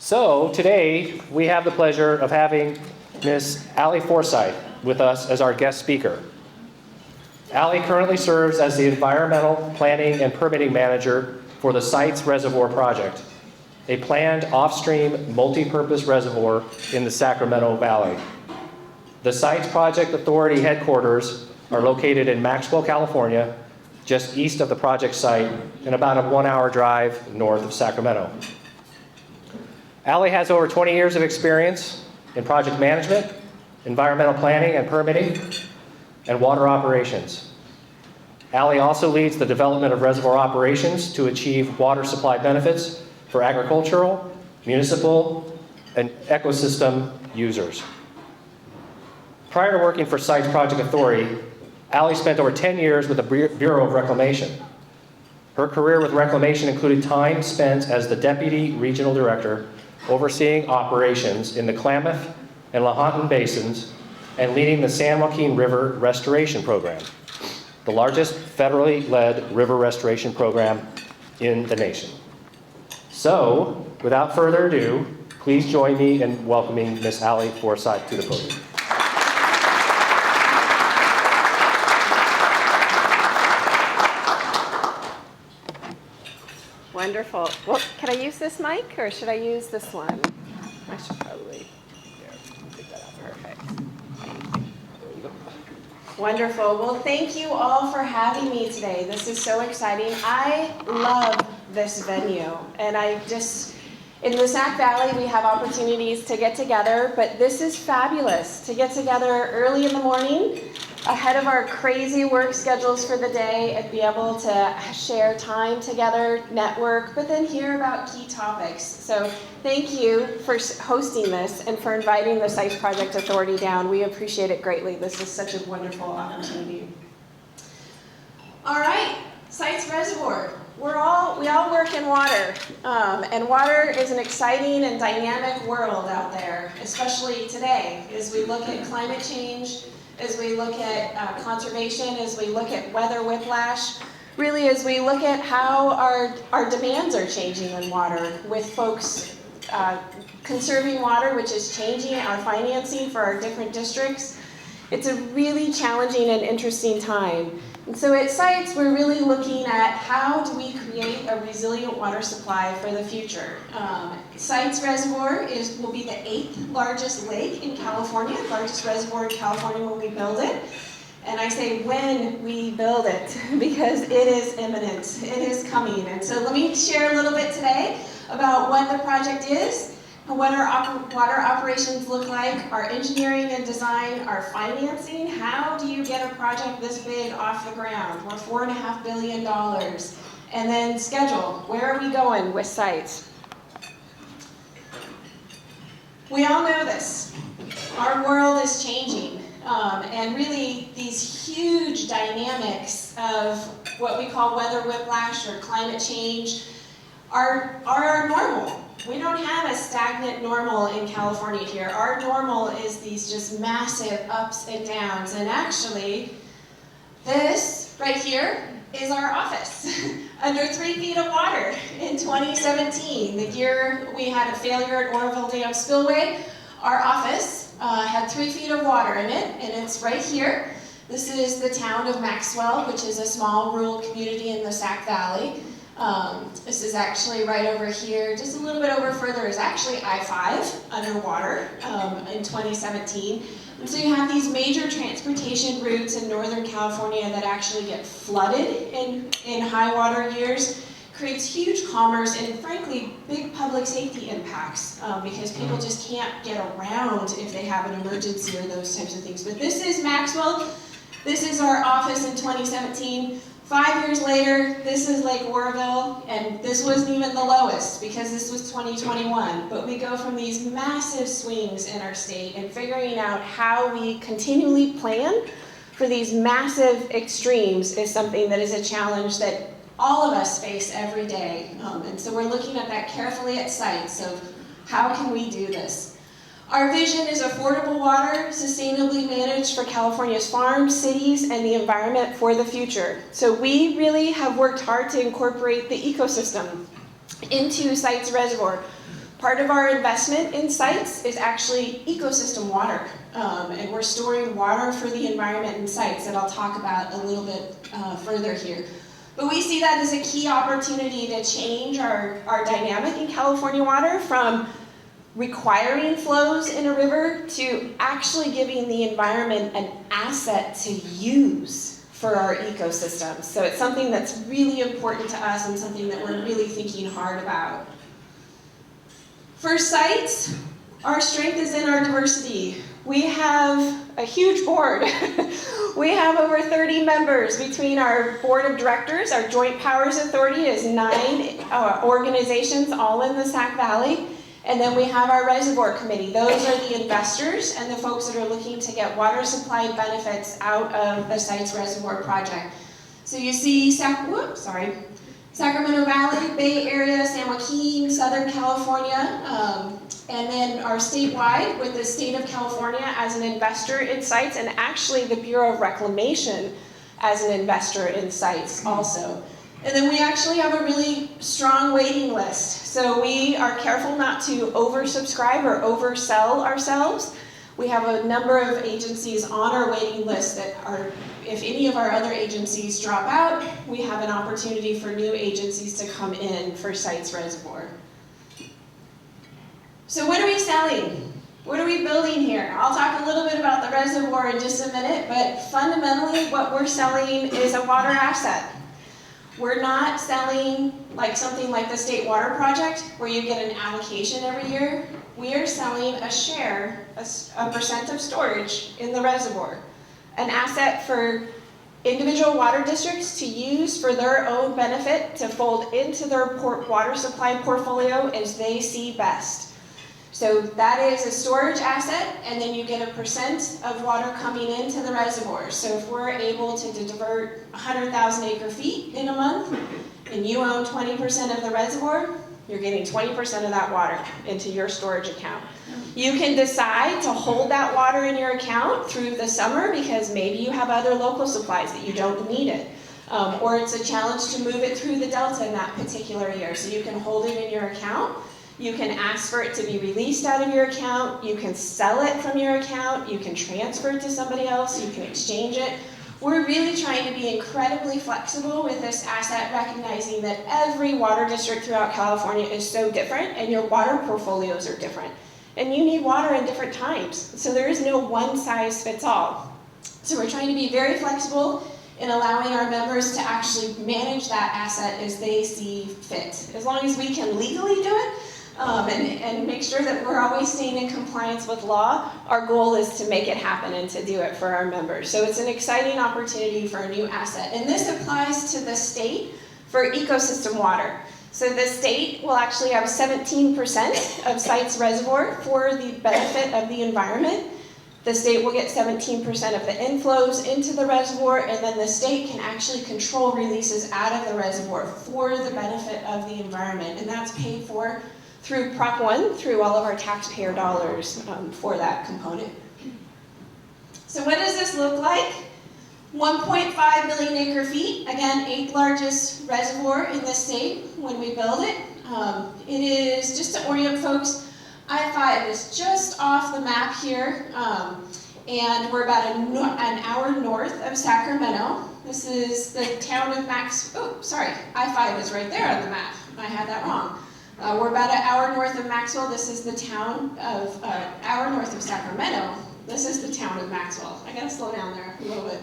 So today we have the pleasure of having Ms. Alicia Forsythe with us as our guest speaker. Ali currently serves as the Environmental Planning and Permitting Manager for the Sites Reservoir Project, a planned off-stream multi-purpose reservoir in the Sacramento Valley. The Sites Project Authority headquarters are located in Maxwell, California, just east of the project site and about a 1-hour drive north of Sacramento. Ali has over 20 years of experience in project management, environmental planning and permitting, and water operations. Ali also leads the development of reservoir operations to achieve water supply benefits for agricultural, municipal, and ecosystem users. Prior to working for Sites Project Authority, Ali spent over 10 years with the Bureau of Reclamation. Her career with Reclamation included time spent as the Deputy Regional Director overseeing operations in the Klamath and Lahontan Basins and leading the San Joaquin River Restoration Program, the largest federally led river restoration program in the nation. So, without further ado, please join me in welcoming Ms. Alicia Forsythe to the podium. Wonderful. Well, can I use this mic or should I use this one? I should probably. Take that out. Perfect. Wonderful. Well, thank you all for having me today. This is so exciting. I love this venue, and in the Sac Valley, we have opportunities to get together, but this is fabulous to get together early in the morning, ahead of our crazy work schedules for the day, and be able to share time together, network, but then hear about key topics. So thank you for hosting this and for inviting the Sites Project Authority down. We appreciate it greatly. This is such a wonderful opportunity. All right, Sites Reservoir. We all work in water, and water is an exciting and dynamic world out there, especially today, as we look at climate change, as we look at conservation, as we look at weather whiplash, really as we look at how our demands are changing in water, with folks conserving water, which is changing our financing for our different districts. It's a really challenging and interesting time. And so at Sites, we're really looking at how do we create a resilient water supply for the future. Sites Reservoir will be the 8th largest lake in California, largest reservoir in California when we build it. And I say when we build it, because it is imminent, it is coming. And so let me share a little bit today about what the project is, and what our water operations look like, our engineering and design, our financing. How do you get a project this big off the ground? We're $4.5 billion. And then schedule. Where are we going with Sites? We all know this. Our world is changing. And really, these huge dynamics of what we call weather whiplash or climate change are our normal. We don't have a stagnant normal in California here. Our normal is these just massive ups and downs. And actually, this right here is our office. Under 3 feet of water in 2017. The year we had a failure at Oroville Dam Spillway, our office had 3 feet of water in it, and it's right here. This is the town of Maxwell, which is a small rural community in the Sac Valley. This is actually right over here, just a little bit over further is actually I-5 underwater in 2017. And so you have these major transportation routes in Northern California that actually get flooded in high water years, creates huge commerce and frankly big public safety impacts because people just can't get around if they have an emergency or those types of things. But this is Maxwell. This is our office in 2017. 5 years later, this is Lake Oroville, and this wasn't even the lowest because this was 2021. But we go from these massive swings in our state and figuring out how we continually plan for these massive extremes is something that is a challenge that all of us face every day. And so we're looking at that carefully at Sites of how can we do this? Our vision is affordable water, sustainably managed for California's farms, cities, and the environment for the future. So we really have worked hard to incorporate the ecosystem into Sites Reservoir. Part of our investment in sites is actually ecosystem water, and we're storing water for the environment in sites that I'll talk about a little bit further here. But we see that as a key opportunity to change our dynamic in California water from requiring flows in a river to actually giving the environment an asset to use for our ecosystems. So it's something that's really important to us and something that we're really thinking hard about. For sites, our strength is in our diversity. We have a huge board. We have over 30 members between our board of directors. Our Joint Powers Authority is 9 organizations all in the Sac Valley. And then we have our reservoir committee. Those are the investors and the folks that are looking to get water supply benefits out of the site's reservoir project. So you see Sacramento Valley, Bay Area, San Joaquin, Southern California, and then our statewide with the state of California as an investor in sites, and actually the Bureau of Reclamation as an investor in sites also. And then we actually have a really strong waiting list. So we are careful not to oversubscribe or oversell ourselves. We have a number of agencies on our waiting list that are, if any of our other agencies drop out, we have an opportunity for new agencies to come in for Sites Reservoir. So what are we selling? What are we building here? I'll talk a little bit about the reservoir in just a minute, but fundamentally what we're selling is a water asset. We're not selling like something like the State Water Project where you get an allocation every year. We are selling a share, a percent of storage in the reservoir. An asset for individual water districts to use for their own benefit to fold into their water supply portfolio as they see best. So that is a storage asset, and then you get a percent of water coming into the reservoir. So if we're able to divert 100,000 acre feet in a month, and you own 20% of the reservoir, you're getting 20% of that water into your storage account. You can decide to hold that water in your account through the summer because maybe you have other local supplies that you don't need it. Or it's a challenge to move it through the delta in that particular year. So you can hold it in your account. You can ask for it to be released out of your account. You can sell it from your account. You can transfer it to somebody else. You can exchange it. We're really trying to be incredibly flexible with this asset, recognizing that every water district throughout California is so different and your water portfolios are different. And you need water in different times. So there is no one size fits all. So we're trying to be very flexible in allowing our members to actually manage that asset as they see fit. As long as we can legally do it, and make sure that we're always staying in compliance with law, our goal is to make it happen and to do it for our members. So it's an exciting opportunity for a new asset. And this applies to the state for ecosystem water. So the state will actually have 17% of Sites Reservoir for the benefit of the environment. The state will get 17% of the inflows into the reservoir, and then the state can actually control releases out of the reservoir for the benefit of the environment. And that's paid for through Prop 1, through all of our taxpayer dollars for that component. So what does this look like? 1.5 million acre feet, again, 8th largest reservoir in the state when we build it. It is, just to orient folks, I-5 is just off the map here, and we're about an hour north of Sacramento. This is the town of I-5 is right there on the map. I had that wrong. We're about an hour north of Maxwell. This is the town of, hour north of Sacramento. This is the town of Maxwell. I gotta slow down there a little bit.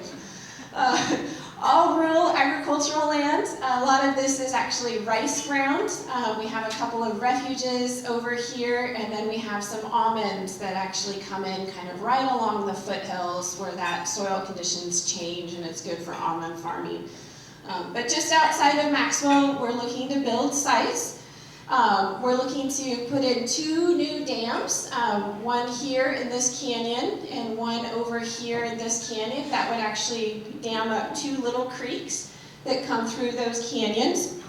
All rural agricultural land. A lot of this is actually rice ground. We have a couple of refuges over here, and then we have some almonds that actually come in kind of right along the foothills where that soil conditions change and it's good for almond farming. But just outside of Maxwell, we're looking to build sites. We're looking to put in 2 new dams, one here in this canyon and one over here in this canyon that would actually dam up 2 little creeks that come through those canyons.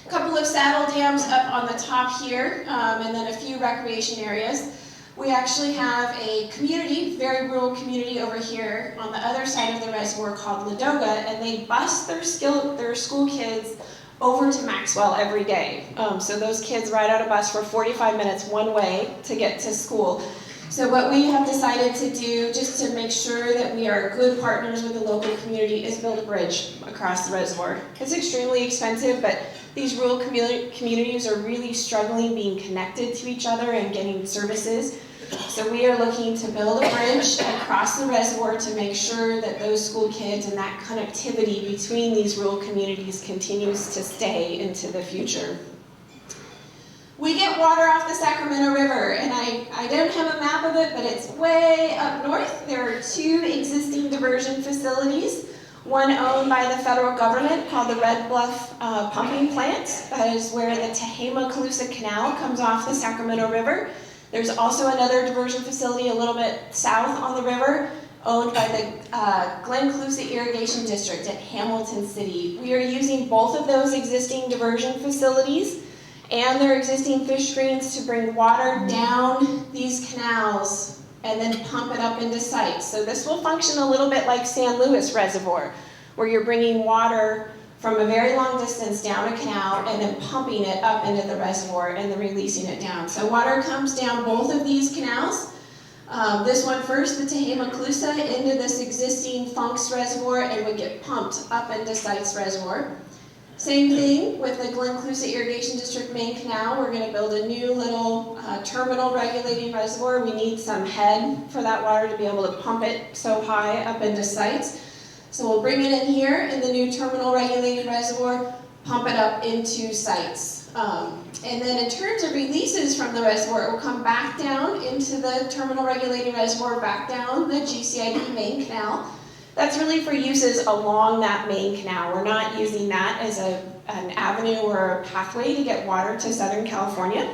A couple of saddle dams up on the top here, and then a few recreation areas. We actually have a community, very rural community over here on the other side of the reservoir called Ladoga, and they bus their school kids over to Maxwell every day. So those kids ride on a bus for 45 minutes one way to get to school. So what we have decided to do, just to make sure that we are good partners with the local community, is build a bridge across the reservoir. It's extremely expensive, but these rural communities are really struggling being connected to each other and getting services. So we are looking to build a bridge across the reservoir to make sure that those school kids and that connectivity between these rural communities continues to stay into the future. We get water off the Sacramento River, and I don't have a map of it, but it's way up north. There are 2 existing diversion facilities, one owned by the federal government called the Red Bluff Pumping Plant. That is where the Tehama-Colusa Canal comes off the Sacramento River. There's also another diversion facility a little bit south on the river, owned by the Glen Colusa Irrigation District at Hamilton City. We are using both of those existing diversion facilities and their existing fish screens to bring water down these canals and then pump it up into sites. So this will function a little bit like San Luis Reservoir, where you're bringing water from a very long distance down a canal and then pumping it up into the reservoir and then releasing it down. So water comes down both of these canals. This one first, the Tehama-Colusa, into this existing Funks Reservoir, and would get pumped up into Sites Reservoir. Same thing with the Glen Colusa Irrigation District main canal. We're going to build a new little terminal regulating reservoir. We need some head for that water to be able to pump it so high up into sites. So we'll bring it in here in the new terminal regulating reservoir, pump it up into sites. And then in terms of releases from the reservoir, it will come back down into the terminal regulating reservoir, back down the GCID main canal. That's really for uses along that main canal. We're not using that as an avenue or a pathway to get water to Southern California.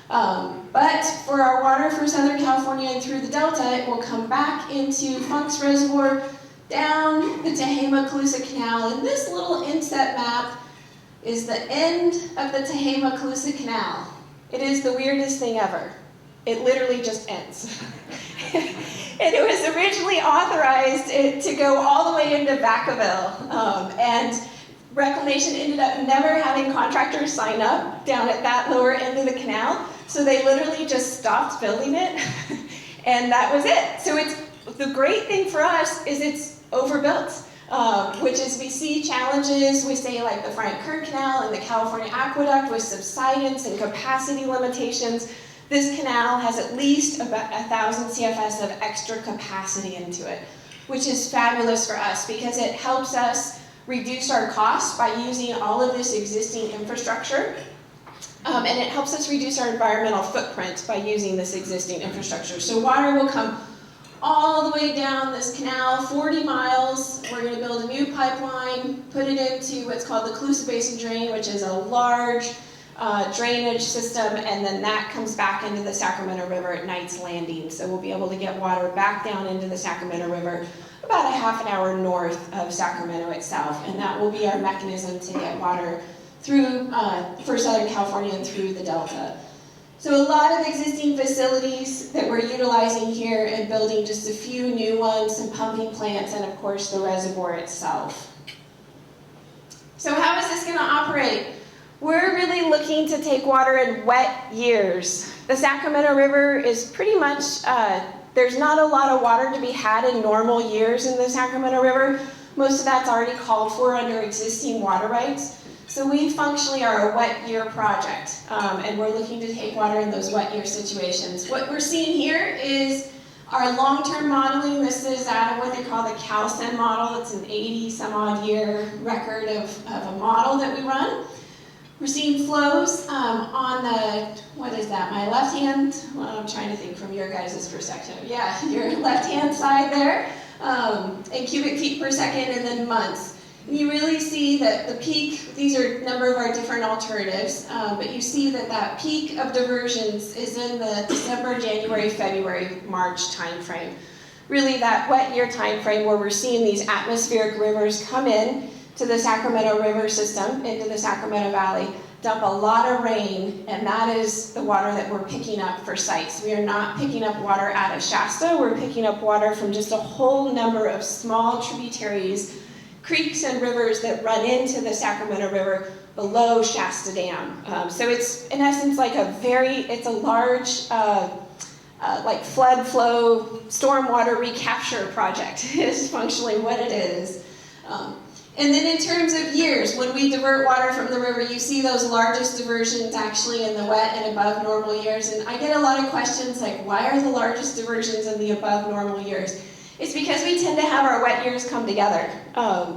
But for our water for Southern California and through the Delta, it will come back into Funks Reservoir, down the Tehama-Colusa Canal. And this little inset map is the end of the Tehama-Colusa Canal. It is the weirdest thing ever. It literally just ends. And it was originally authorized to go all the way into Vacaville. And Reclamation ended up never having contractors sign up down at that lower end of the canal. So they literally just stopped building it. And that was it. So the great thing for us is it's overbuilt, which is we see challenges, we say like the Frank Kerr Canal and the California Aqueduct with subsidence and capacity limitations. This canal has at least about 1,000 CFS of extra capacity into it, which is fabulous for us because it helps us reduce our costs by using all of this existing infrastructure. And it helps us reduce our environmental footprint by using this existing infrastructure. So water will come all the way down this canal, 40 miles. We're going to build a new pipeline, put it into what's called the Colusa Basin Drain, which is a large drainage system, and then that comes back into the Sacramento River at Knight's Landing. So we'll be able to get water back down into the Sacramento River about a half an hour north of Sacramento itself, and that will be our mechanism to get water through for Southern California and through the Delta. So a lot of existing facilities that we're utilizing here and building just a few new ones, some pumping plants, and of course the reservoir itself. So how is this going to operate? We're really looking to take water in wet years. The Sacramento River is pretty much, there's not a lot of water to be had in normal years in the Sacramento River. Most of that's already called for under existing water rights. So we functionally are a wet year project, and we're looking to take water in those wet year situations. What we're seeing here is our long-term modeling. This is out of what they call the CalSen model. It's an 80-some-odd year record of a model that we run. We're seeing flows on the, what is that, my left hand? Well, I'm trying to think from your guys' perspective. Yeah, your left-hand side there, in cubic feet per second, and then months. And you really see that the peak, these are a number of our different alternatives, but you see that that peak of diversions is in the December, January, February, March timeframe. Really that wet year timeframe where we're seeing these atmospheric rivers come in to the Sacramento River system, into the Sacramento Valley, dump a lot of rain, and that is the water that we're picking up for sites. We are not picking up water out of Shasta, we're picking up water from just a whole number of small tributaries creeks and rivers that run into the Sacramento River below Shasta Dam. So it's, in essence, like it's a large, like flood flow stormwater recapture project is functionally what it is. And then in terms of years, when we divert water from the river, you see those largest diversions actually in the wet and above normal years. And I get a lot of questions like, why are the largest diversions in the above normal years? It's because we tend to have our wet years come together.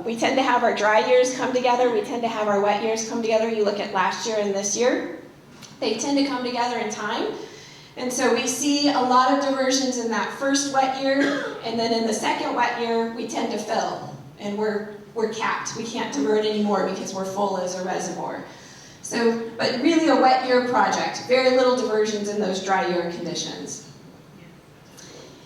We tend to have our dry years come together. We tend to have our wet years come together. You look at last year and this year, they tend to come together in time. And so we see a lot of diversions in that first wet year, and then in the second wet year, we tend to fill. And we're capped. We can't divert anymore because we're full as a reservoir. So, but really a wet year project. Very little diversions in those dry year conditions.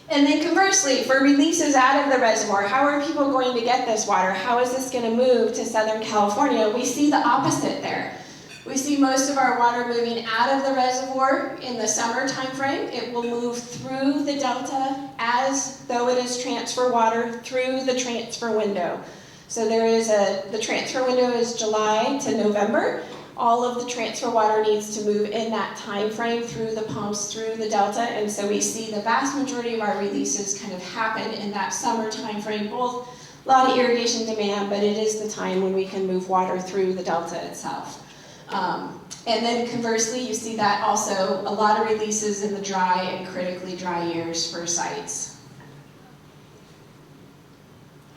And then conversely, for releases out of the reservoir, how are people going to get this water? How is this going to move to Southern California? We see the opposite there. We see most of our water moving out of the reservoir in the summer time frame. It will move through the delta as though it is transfer water through the transfer window. So the transfer window is July to November. All of the transfer water needs to move in that time frame through the pumps, through the delta, and so we see the vast majority of our releases kind of happen in that summer time frame, both a lot of irrigation demand, but it is the time when we can move water through the delta itself. And then conversely, you see that also a lot of releases in the dry and critically dry years for sites.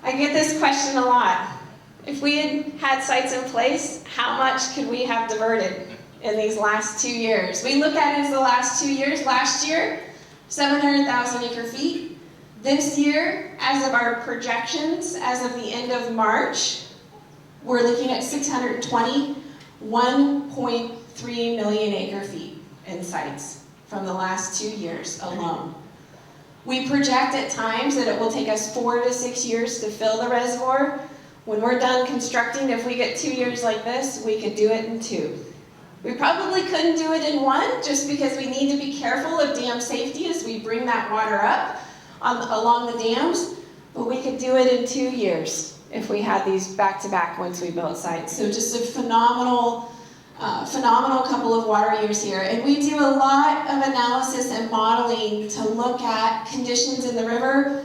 I get this question a lot. If we had sites in place, how much could we have diverted in these last 2 years? We look at it as the last 2 years. Last year, 700,000 acre feet. This year, as of our projections, as of the end of March, we're looking at 620. 1.3 million acre feet in sites from the last 2 years alone. We project at times that it will take us 4 to 6 years to fill the reservoir. When we're done constructing, if we get 2 years like this, we could do it in 2. We probably couldn't do it in 1 just because we need to be careful of dam safety as we bring that water up along the dams, but we could do it in 2 years if we had these back-to-back once we built sites. So just a phenomenal couple of water years here. And we do a lot of analysis and modeling to look at conditions in the river.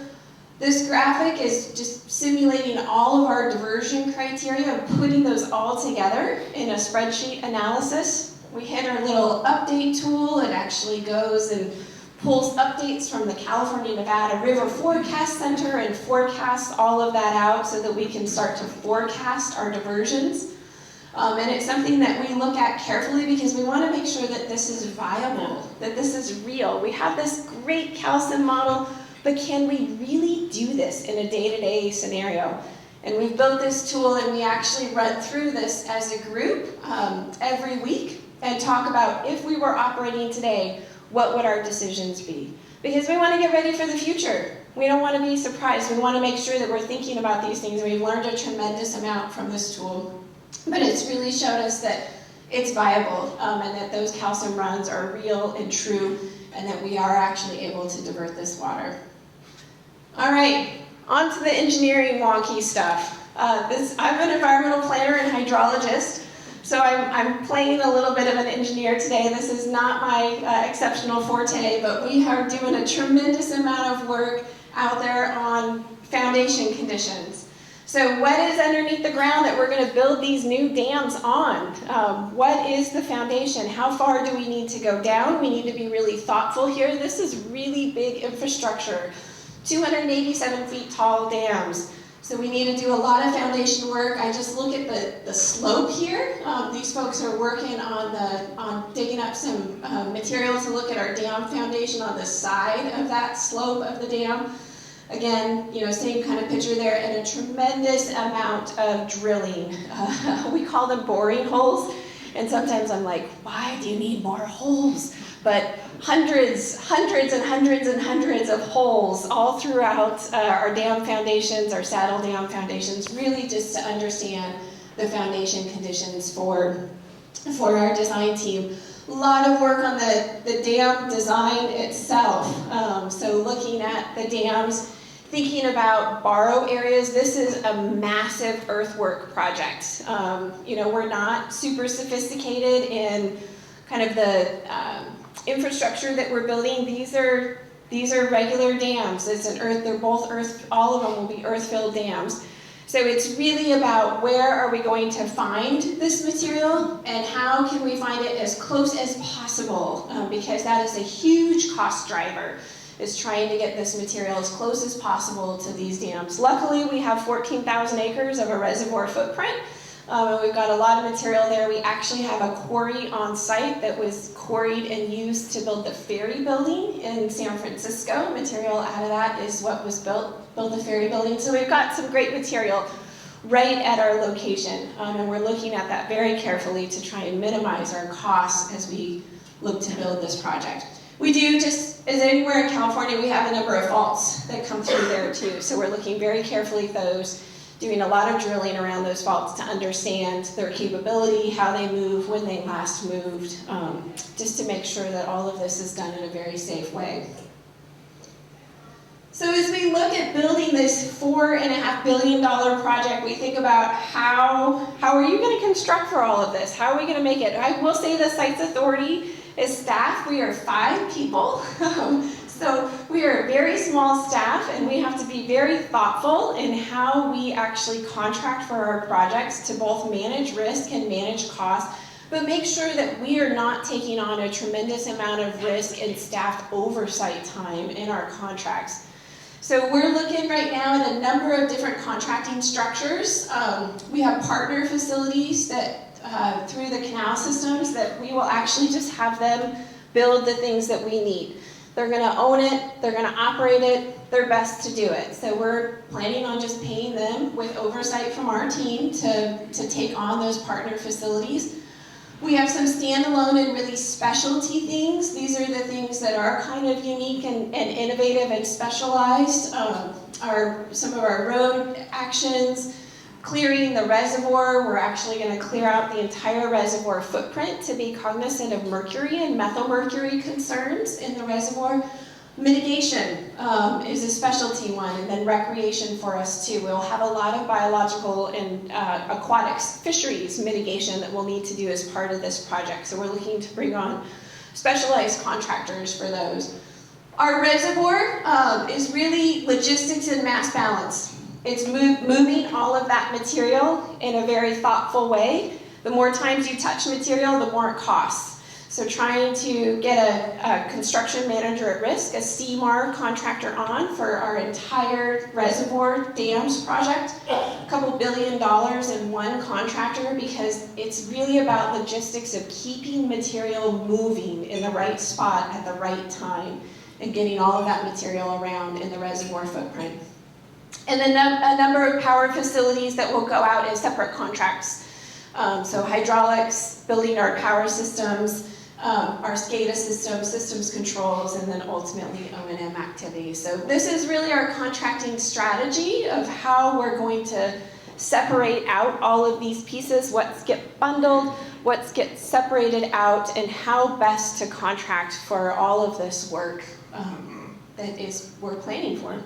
This graphic is just simulating all of our diversion criteria and putting those all together in a spreadsheet analysis. We hit our little update tool. It actually goes and pulls updates from the California-Nevada River Forecast Center and forecasts all of that out so that we can start to forecast our diversions. And it's something that we look at carefully because we want to make sure that this is viable, that this is real. We have this great calcium model, but can we really do this in a day-to-day scenario? And we've built this tool and we actually run through this as a group every week and talk about if we were operating today, what would our decisions be? Because we want to get ready for the future. We don't want to be surprised. We want to make sure that we're thinking about these things. We've learned a tremendous amount from this tool. But it's really showed us that it's viable and that those calcium runs are real and true and that we are actually able to divert this water. All right, on to the engineering wonky stuff. I'm an environmental planner and hydrologist. So I'm playing a little bit of an engineer today. This is not my exceptional forte, but we are doing a tremendous amount of work out there on foundation conditions. So what is underneath the ground that we're going to build these new dams on? What is the foundation? How far do we need to go down? We need to be really thoughtful here. This is really big infrastructure, 287 feet tall dams. So we need to do a lot of foundation work. I just look at the slope here. These folks are working on digging up some material to look at our dam foundation on the side of that slope of the dam. Again, same kind of picture there, and a tremendous amount of drilling. We call them boring holes, and sometimes I'm like, why do you need more holes? But hundreds and hundreds of holes all throughout our dam foundations, our saddle dam foundations, really just to understand the foundation conditions for our design team. A lot of work on the dam design itself. So looking at the dams thinking about borrow areas, this is a massive earthwork project. You know, we're not super sophisticated in kind of the infrastructure that we're building. These are regular dams. They're both earth, all of them will be earth-filled dams. So it's really about where are we going to find this material and how can we find it as close as possible, because that is a huge cost driver, is trying to get this material as close as possible to these dams. Luckily, we have 14,000 acres of a reservoir footprint, and we've got a lot of material there. We actually have a quarry on site that was quarried and used to build the ferry building in San Francisco. Material out of that is what was built the ferry building. So we've got some great material right at our location, and we're looking at that very carefully to try and minimize our costs as we look to build this project. We do, just as anywhere in California, we have a number of faults that come through there too. So we're looking very carefully at those, doing a lot of drilling around those faults to understand their capability, how they move, when they last moved, just to make sure that all of this is done in a very safe way. So as we look at building this $4.5 billion project, we think about how are you going to construct for all of this? How are we going to make it? I will say the Sites Authority is staff. We are 5 people. So we are a very small staff, and we have to be very thoughtful in how we actually contract for our projects to both manage risk and manage cost, but make sure that we are not taking on a tremendous amount of risk and staff oversight time in our contracts. So we're looking right now at a number of different contracting structures. We have partner facilities that through the canal systems that we will actually just have them build the things that we need. They're going to own it, they're going to operate it, they're best to do it. So we're planning on just paying them with oversight from our team to take on those partner facilities. We have some standalone and really specialty things. These are the things that are kind of unique and innovative and specialized. Some of our road actions, clearing the reservoir. We're actually going to clear out the entire reservoir footprint to be cognizant of mercury and methylmercury concerns in the reservoir. Mitigation is a specialty one, and then recreation for us too. We'll have a lot of biological and aquatics, fisheries mitigation that we'll need to do as part of this project. So we're looking to bring on specialized contractors for those. Our reservoir is really logistics and mass balance. It's moving all of that material in a very thoughtful way. The more times you touch material, the more it costs. So trying to get a construction manager at risk, a CMAR contractor on for our entire reservoir dams project, a couple $2 billion in one contractor, because it's really about logistics of keeping material moving in the right spot at the right time and getting all of that material around in the reservoir footprint. And then a number of power facilities that will go out in separate contracts. So hydraulics, building our power systems, our SCADA systems controls, and then ultimately O&M activities. So this is really our contracting strategy of how we're going to separate out all of these pieces, what's get bundled, what's get separated out, and how best to contract for all of this work we're planning for.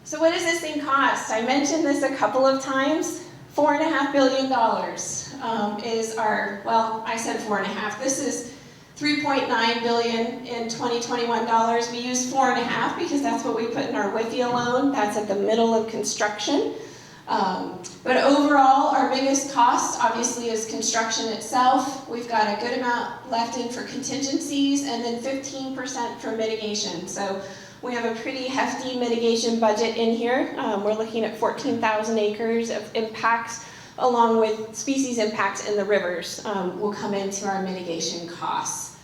So what does this thing cost? I mentioned this a couple of times. $4.5 billion is our, well, I said 4.5. This is $3.9 billion in 2021 dollars. We use 4.5 because that's what we put in our WIFIA loan. That's at the middle of construction. But overall, our biggest cost obviously is construction itself. We've got a good amount left in for contingencies, and then 15% for mitigation. So we have a pretty hefty mitigation budget in here. We're looking at 14,000 acres of impacts, along with species impacts in the rivers will come into our mitigation costs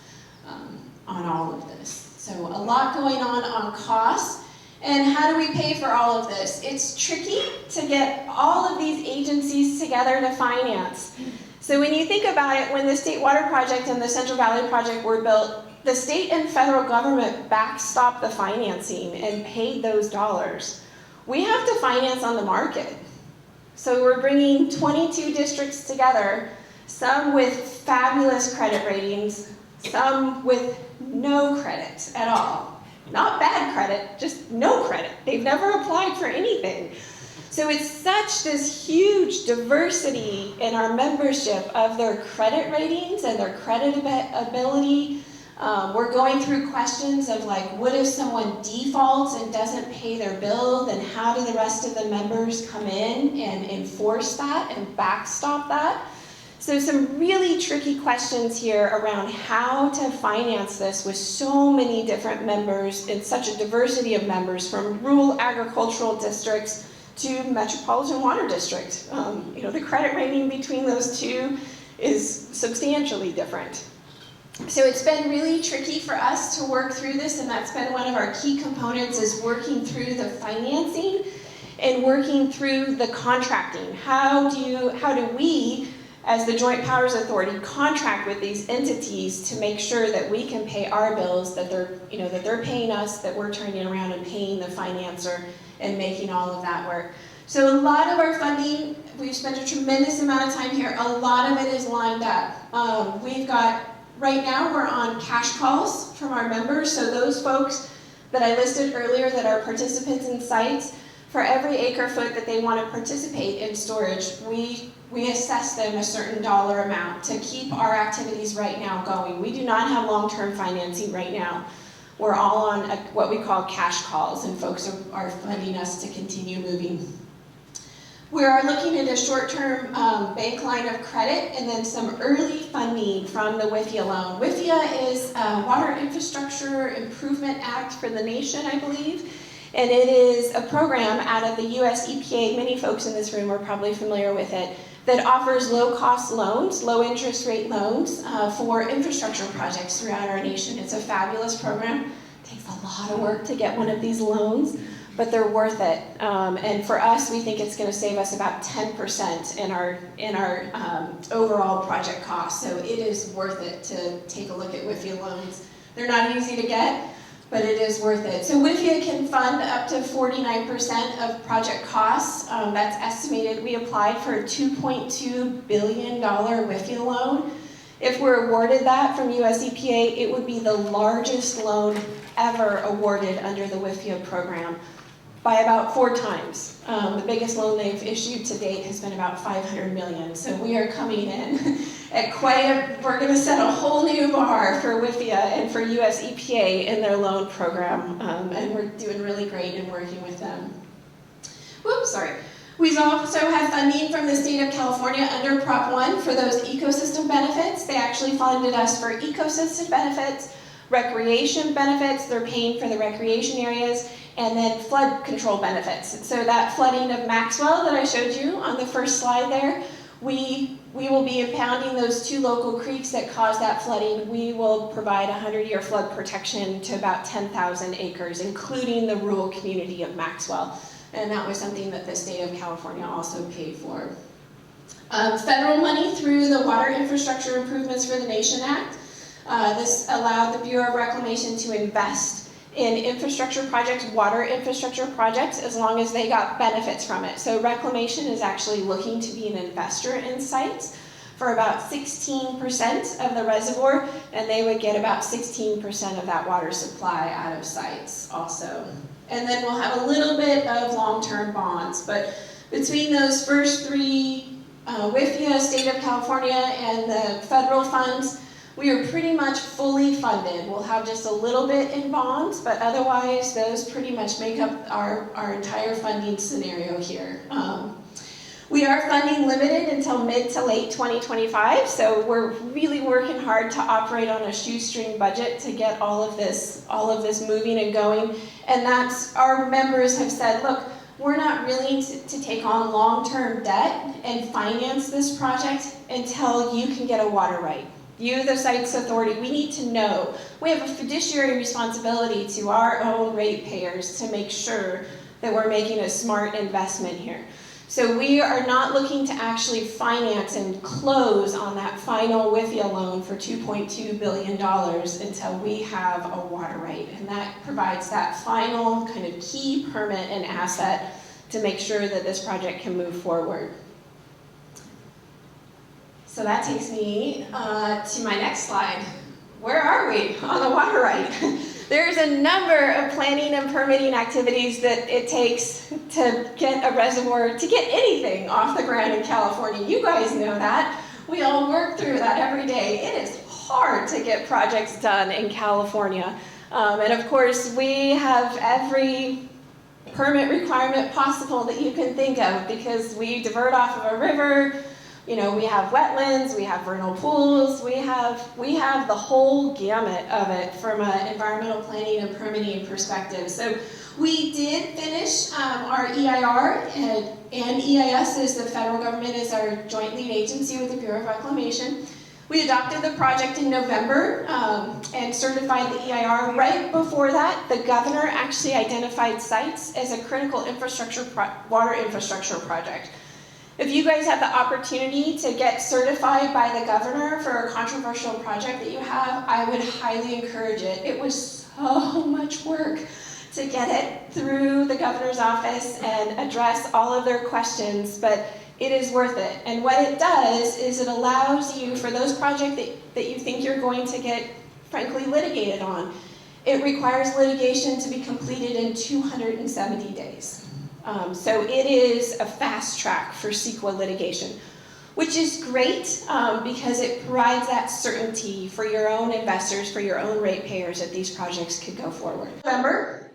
on all of this. So a lot going on costs. And how do we pay for all of this? It's tricky to get all of these agencies together to finance. So when you think about it, when the State Water Project and the Central Valley Project were built, the state and federal government backstopped the financing and paid those dollars. We have to finance on the market. So we're bringing 22 districts together, some with fabulous credit ratings, some with no credit at all. not bad credit, just no credit. They've never applied for anything. So it's such this huge diversity in our membership of their credit ratings and their credit ability. We're going through questions of like, what if someone defaults and doesn't pay their bill? Then how do the rest of the members come in and enforce that and backstop that? So some really tricky questions here around how to finance this with so many different members and such a diversity of members from rural agricultural districts to metropolitan water district. The credit rating between those two is substantially different. So it's been really tricky for us to work through this, and that's been one of our key components, is working through the financing and working through the contracting. How do we, as the Joint Powers Authority, contract with these entities to make sure that we can pay our bills, that they're paying us, that we're turning around and paying the financer and making all of that work. So a lot of our funding, we've spent a tremendous amount of time here. A lot of it is lined up. We've got, right now we're on cash calls from our members. So those folks that I listed earlier that are participants in sites, for every acre foot that they want to participate in storage, we assess them a certain dollar amount to keep our activities right now going. We do not have long-term financing right now. We're all on what we call cash calls, and folks are funding us to continue moving. We are looking at a short-term bank line of credit and then some early funding from the WIFIA loan. WIFIA is Water Infrastructure Improvement Act for the nation, I believe. And it is a program out of the US EPA, many folks in this room are probably familiar with it, that offers low-cost loans, low-interest rate loans for infrastructure projects throughout our nation. It's a fabulous program. It takes a lot of work to get one of these loans, but they're worth it. And for us, we think it's going to save us about 10% in our overall project cost. So it is worth it to take a look at WIFIA loans. They're not easy to get, but it is worth it. So WIFIA can fund up to 49% of project costs. That's estimated. We applied for a $2.2 billion WIFIA loan. If we're awarded that from US EPA, it would be the largest loan ever awarded under the WIFIA program by about 4 times. The biggest loan they've issued to date has been about $500 million. So we are coming in at we're going to set a whole new bar for WIFIA and for US EPA in their loan program, and we're doing really great in working with them. Whoops, sorry. We also have funding from the state of California under Prop 1 for those ecosystem benefits. They actually funded us for ecosystem benefits, recreation benefits, they're paying for the recreation areas, and then flood control benefits. So that flooding of Maxwell that I showed you on the first slide there, we will be impounding those 2 local creeks that caused that flooding. We will provide 100-year flood protection to about 10,000 acres, including the rural community of Maxwell. And that was something that the state of California also paid for. Federal money through the Water Infrastructure Improvements for the Nation Act. This allowed the Bureau of Reclamation to invest in infrastructure projects, water infrastructure projects, as long as they got benefits from it. So Reclamation is actually looking to be an investor in sites for about 16% of the reservoir, and they would get about 16% of that water supply out of sites also. And then we'll have a little bit of long-term bonds, but between those first 3, WIFIA, State of California, and the federal funds, we are pretty much fully funded. We'll have just a little bit in bonds, but otherwise those pretty much make up our entire funding scenario here. We are funding limited until mid to late 2025, so we're really working hard to operate on a shoestring budget to get all of this moving and going. And that's, our members have said, look, we're not willing to take on long-term debt and finance this project until you can get a water right. You, the Sites Authority, we need to know. We have a fiduciary responsibility to our own ratepayers to make sure that we're making a smart investment here. So we are not looking to actually finance and close on that final WIFIA loan for $2.2 billion until we have a water right. And that provides that final kind of key permit and asset to make sure that this project can move forward. So that takes me to my next slide. Where are we on the water right? There's a number of planning and permitting activities that it takes to get a reservoir, to get anything off the ground in California. You guys know that. We all work through that every day. It is hard to get projects done in California. And of course, we have every permit requirement possible that you can think of because we divert off of a river. You know, we have wetlands, we have vernal pools, we have the whole gamut of it from an environmental planning and permitting perspective. So we did finish our EIR, and EIS is the federal government, is our joint lead agency with the Bureau of Reclamation. We adopted the project in November and certified the EIR. Right before that, the governor actually identified sites as a critical infrastructure water infrastructure project. If you guys have the opportunity to get certified by the governor for a controversial project that you have, I would highly encourage it. It was so much work to get it through the governor's office and address all of their questions, but it is worth it. And what it does is it allows you, for those projects that you think you're going to get, frankly, litigated on, it requires litigation to be completed in 270 days. So it is a fast track for CEQA litigation, which is great because it provides that certainty for your own investors, for your own ratepayers, that these projects could go forward. November,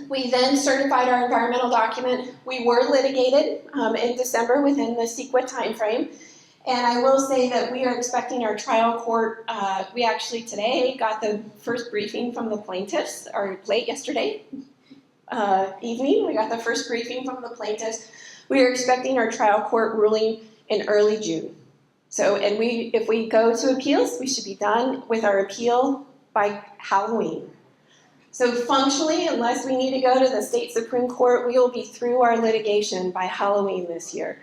we then certified our environmental document. We were litigated in December within the CEQA timeframe. And I will say that we are expecting our trial court. We actually today got the first briefing from the plaintiffs, or late yesterday evening. We got the first briefing from the plaintiffs. We are expecting our trial court ruling in early June. So, and if we go to appeals, we should be done with our appeal by Halloween. So functionally, unless we need to go to the state Supreme Court, we will be through our litigation by Halloween this year.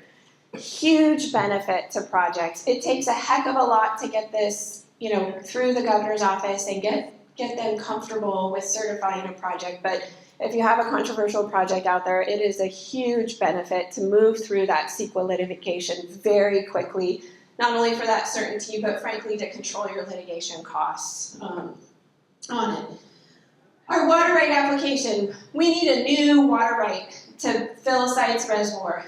Huge benefit to projects. It takes a heck of a lot to get this, you know, through the governor's office and get them comfortable with certifying a project. But if you have a controversial project out there, it is a huge benefit to move through that CEQA litigation very quickly, not only for that certainty, but frankly to control your litigation costs on it. Our water right application, we need a new water right to fill Sites Reservoir.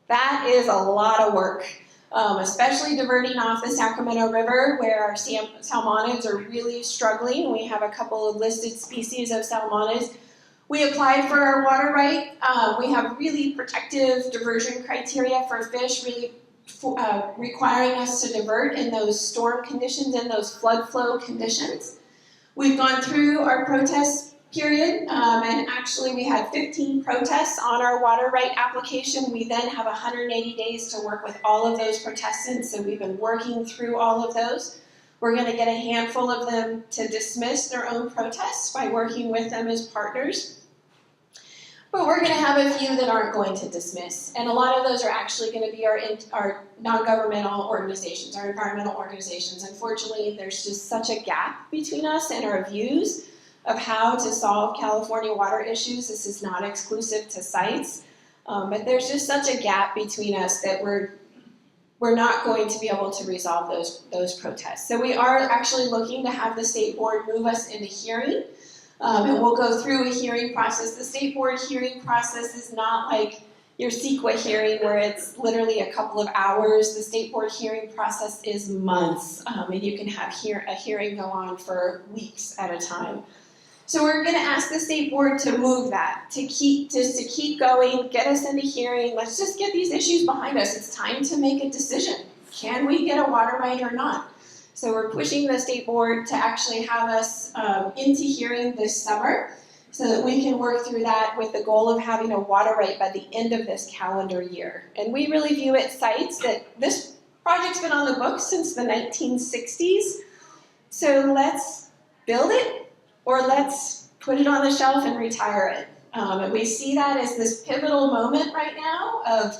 That is a lot of work, especially diverting off the Sacramento River where our salmonids are really struggling. We have a couple of listed species of salmonids. We applied for our water right. We have really protective diversion criteria for fish, really requiring us to divert in those storm conditions and those flood flow conditions. We've gone through our protest period, and actually we had 15 protests on our water right application. We then have 180 days to work with all of those protestants, so we've been working through all of those. We're going to get a handful of them to dismiss their own protests by working with them as partners. But we're going to have a few that aren't going to dismiss, and a lot of those are actually going to be our non-governmental organizations, our environmental organizations. Unfortunately, there's just such a gap between us and our views of how to solve California water issues. This is not exclusive to sites, but there's just such a gap between us that we're not going to be able to resolve those protests. So we are actually looking to have the state board move us into hearing. And we'll go through a hearing process. The state board hearing process is not like your CEQA hearing where it's literally a couple of hours. The state board hearing process is months, and you can have a hearing go on for weeks at a time. So we're going to ask the state board to move that, to keep going, get us into hearing. Let's just get these issues behind us. It's time to make a decision. Can we get a water right or not? So we're pushing the state board to actually have us into hearing this summer so that we can work through that with the goal of having a water right by the end of this calendar year. And we really view it sites that this project's been on the books since the 1960s. So let's build it or let's put it on the shelf and retire it. And we see that as this pivotal moment right now of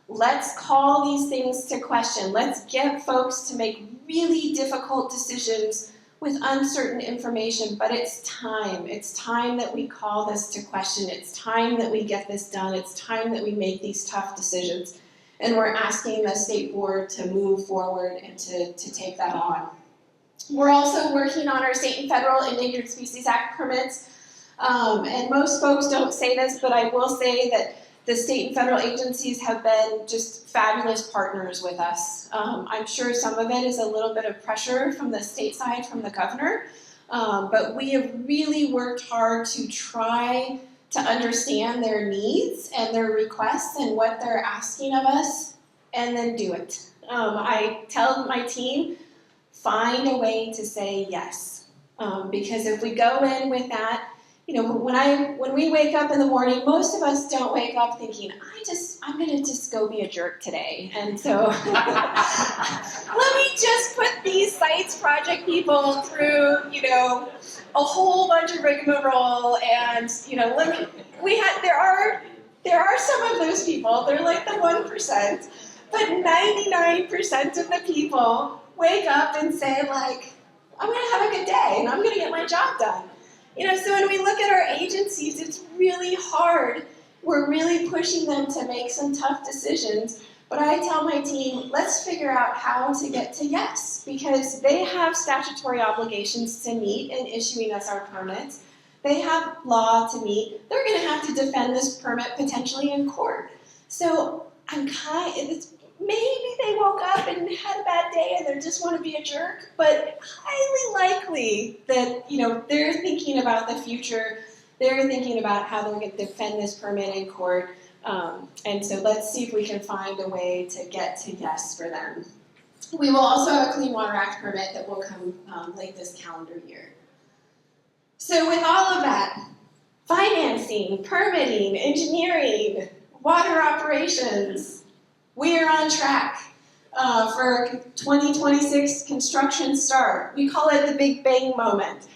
let's call these things to question. Let's get folks to make really difficult decisions with uncertain information, but it's time. It's time that we call this to question. It's time that we get this done. It's time that we make these tough decisions. And we're asking the state board to move forward and to take that on. We're also working on our state and federal Endangered Species Act permits. And most folks don't say this, but I will say that the state and federal agencies have been just fabulous partners with us. I'm sure some of it is a little bit of pressure from the state side, from the governor, but we have really worked hard to try to understand their needs and their requests and what they're asking of us, and then do it. I tell my team, find a way to say yes, because if we go in with that, you know, when we wake up in the morning, most of us don't wake up thinking, I'm gonna just go be a jerk today. And so let me just put these sites project people through, you know, a whole bunch of rigmarole, and you know, there are some of those people, they're like the 1%, but 99% of the people wake up and say like, I'm gonna have a good day and I'm gonna get my job done. You know, so when we look at our agencies, it's really hard. We're really pushing them to make some tough decisions. But I tell my team, let's figure out how to get to yes, because they have statutory obligations to meet in issuing us our permits. They have law to meet. They're going to have to defend this permit potentially in court. So maybe they woke up and had a bad day and they just want to be a jerk, but highly likely that, you know, they're thinking about the future. They're thinking about how they're going to defend this permit in court. And so let's see if we can find a way to get to yes for them. We will also have a Clean Water Act permit that will come late this calendar year. So with all of that, financing, permitting, engineering, water operations, we are on track for 2026 construction start. We call it the Big Bang moment.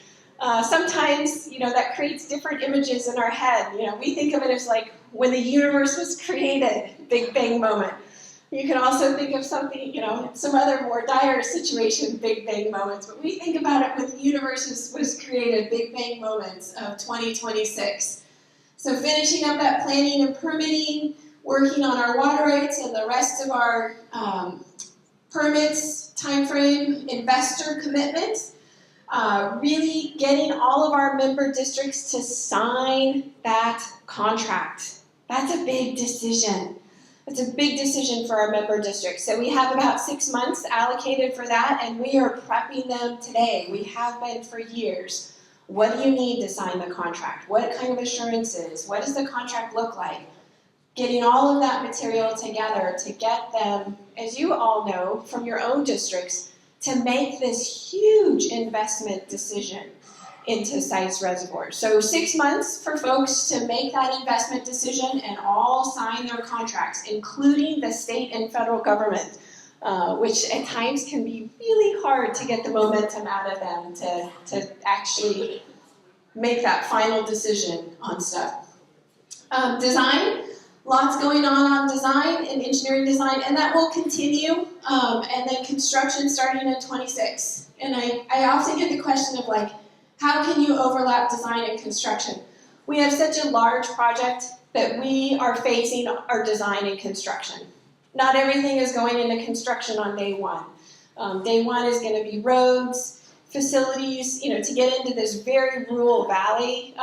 Sometimes, you know, that creates different images in our head. You know, we think of it as like when the universe was created, Big Bang moment. You can also think of something, you know, some other more dire situation, Big Bang moments. But we think about it when the universe was created, Big Bang moments of 2026. So finishing up that planning and permitting, working on our water rights and the rest of our permits, timeframe, investor commitment, really getting all of our member districts to sign that contract. That's a big decision. It's a big decision for our member districts. So we have about 6 months allocated for that, and we are prepping them today. We have been for years. What do you need to sign the contract? What kind of assurances? What does the contract look like? Getting all of that material together to get them, as you all know from your own districts, to make this huge investment decision into sites reservoirs. So 6 months for folks to make that investment decision and all sign their contracts, including the state and federal government, which at times can be really hard to get the momentum out of them to actually make that final decision on stuff. Design. Lots going on design and engineering design, and that will continue, and then construction starting in 26. And I often get the question of like, how can you overlap design and construction? We have such a large project that we are phasing our design and construction. Not everything is going into construction on day one. Day one is going to be roads, facilities, you know, to get into this very rural valley,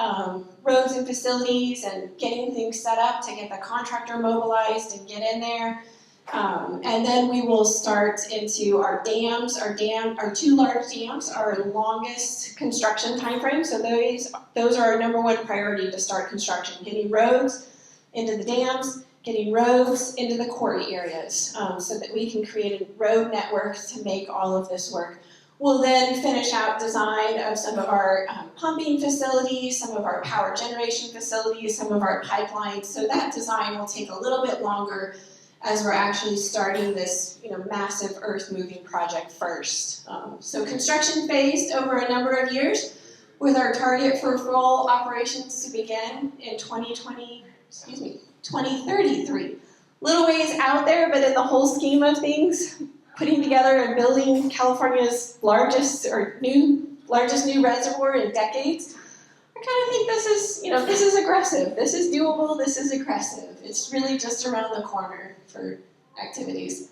roads and facilities and getting things set up to get the contractor mobilized and get in there. And then we will start into our dams. Our 2 large dams, our longest construction time frame. So those are our number 1 priority to start construction. Getting roads into the dams, getting roads into the quarry areas, so that we can create a road network to make all of this work. We'll then finish out design of some of our pumping facilities, some of our power generation facilities, some of our pipelines. So that design will take a little bit longer as we're actually starting this, you know, massive earth-moving project first. So construction phased over a number of years, with our target for full operations to begin in 2033. Little ways out there, but in the whole scheme of things, putting together and building California's largest new reservoir in decades, I kind of think this is aggressive. This is doable. This is aggressive. It's really just around the corner for activities.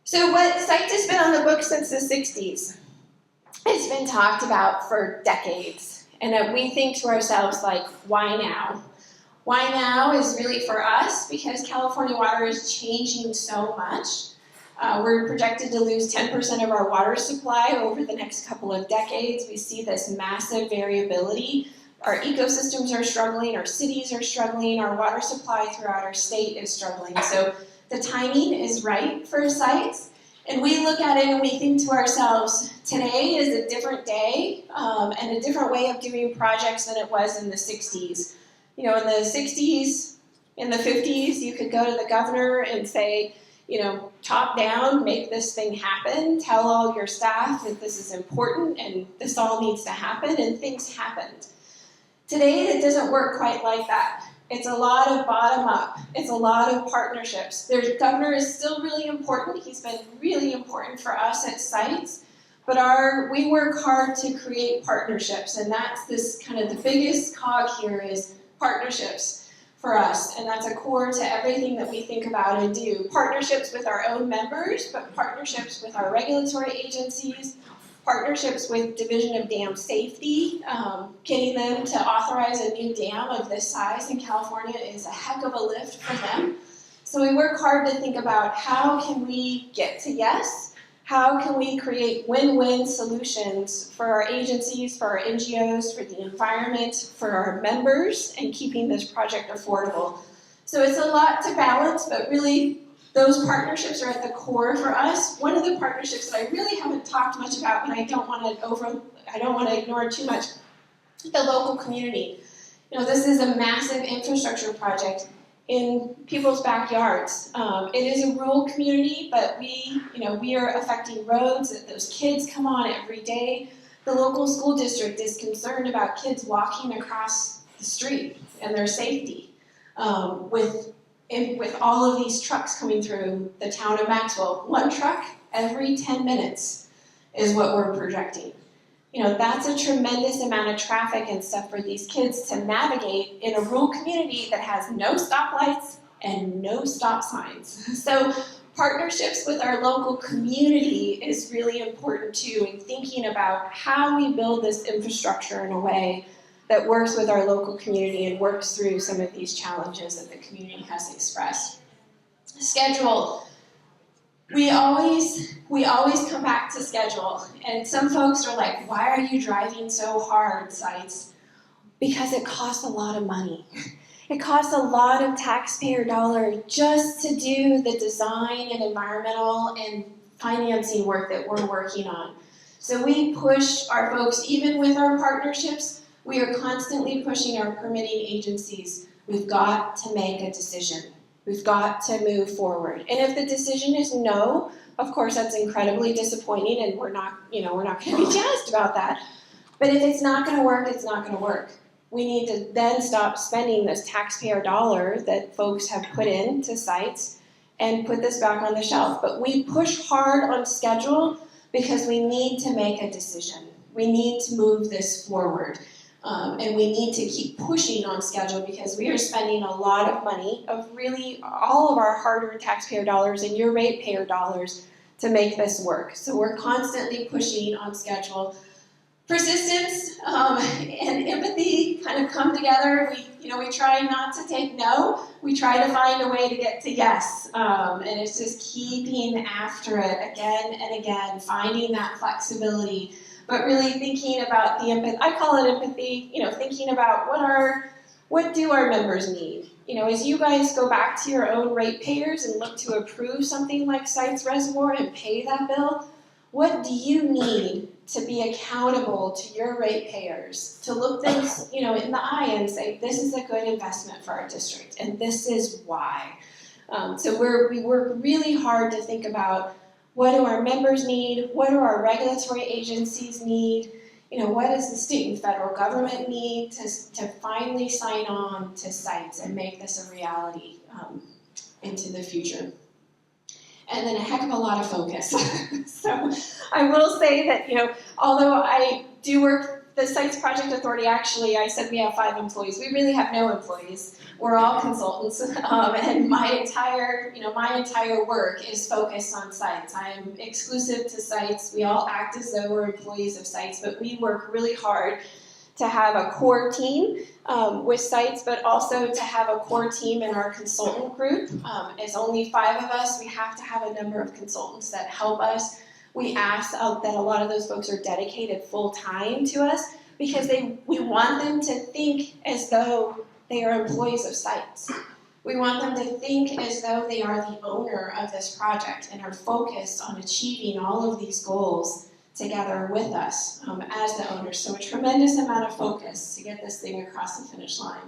So what site has been on the books since the 60s? it's been talked about for decades. And that we think to ourselves, like, why now? Why now is really for us because California water is changing so much. We're projected to lose 10% of our water supply over the next couple of decades. We see this massive variability. Our ecosystems are struggling, our cities are struggling, our water supply throughout our state is struggling. So the timing is right for sites. And we look at it and we think to ourselves, today is a different day and a different way of doing projects than it was in the 60s. You know, in the 60s, in the 50s, you could go to the governor and say, you know, top down, make this thing happen, tell all your staff that this is important and this all needs to happen, and things happened. Today, it doesn't work quite like that. It's a lot of bottom up. It's a lot of partnerships. The governor is still really important. He's been really important for us at sites. But we work hard to create partnerships, and that's this kind of the biggest cog here is partnerships for us. And that's a core to everything that we think about and do. Partnerships with our own members, but partnerships with our regulatory agencies, partnerships with Division of Dam Safety. Getting them to authorize a new dam of this size in California is a heck of a lift for them. So we work hard to think about how can we get to yes, how can we create win-win solutions for our agencies, for our NGOs, for the environment, for our members, and keeping this project affordable. So it's a lot to balance, but really those partnerships are at the core for us. One of the partnerships that I really haven't talked much about, and I don't want to ignore too much, the local community. You know, this is a massive infrastructure project in people's backyards. It is a rural community, but we are affecting roads that those kids come on every day. The local school district is concerned about kids walking across the street and their safety. With all of these trucks coming through the town of Maxwell, one truck every 10 minutes is what we're projecting. You know, that's a tremendous amount of traffic and stuff for these kids to navigate in a rural community that has no stoplights and no stop signs. So partnerships with our local community is really important too, in thinking about how we build this infrastructure in a way that works with our local community and works through some of these challenges that the community has expressed. Schedule. We always come back to schedule, and some folks are like, why are you driving so hard, sites? Because it costs a lot of money. It costs a lot of taxpayer dollars just to do the design and environmental and financing work that we're working on. So we push our folks, even with our partnerships, we are constantly pushing our permitting agencies. We've got to make a decision. We've got to move forward. And if the decision is no, of course that's incredibly disappointing and we're not going to be jazzed about that. But if it's not going to work, it's not going to work. We need to then stop spending this taxpayer dollar that folks have put into sites and put this back on the shelf. But we push hard on schedule because we need to make a decision. We need to move this forward. And we need to keep pushing on schedule because we are spending a lot of money, of really all of our hard-earned taxpayer dollars and your ratepayer dollars to make this work. So we're constantly pushing on schedule. Persistence and empathy kind of come together. We try not to take no. We try to find a way to get to yes. And it's just keeping after it again and again, finding that flexibility. But really thinking about the empathy, I call it empathy, thinking about what do our members need? As you guys go back to your own ratepayers and look to approve something like Sites Reservoir and pay that bill, what do you need to be accountable to your ratepayers, to look them, in the eye and say, this is a good investment for our district, and this is why. So we work really hard to think about what do our members need, what do our regulatory agencies need, what does the state and federal government need to finally sign on to sites and make this a reality into the future. And then a heck of a lot of focus. So I will say that, although I do work the Sites Project Authority, actually, I said we have 5 employees. We really have no employees. We're all consultants, and my entire work is focused on sites. I am exclusive to sites. We all act as though we're employees of sites, but we work really hard to have a core team with sites, but also to have a core team in our consultant group. As only 5 of us, we have to have a number of consultants that help us. We ask that a lot of those folks are dedicated full-time to us because we want them to think as though they are employees of sites. We want them to think as though they are the owner of this project and are focused on achieving all of these goals together with us as the owners. So a tremendous amount of focus to get this thing across the finish line.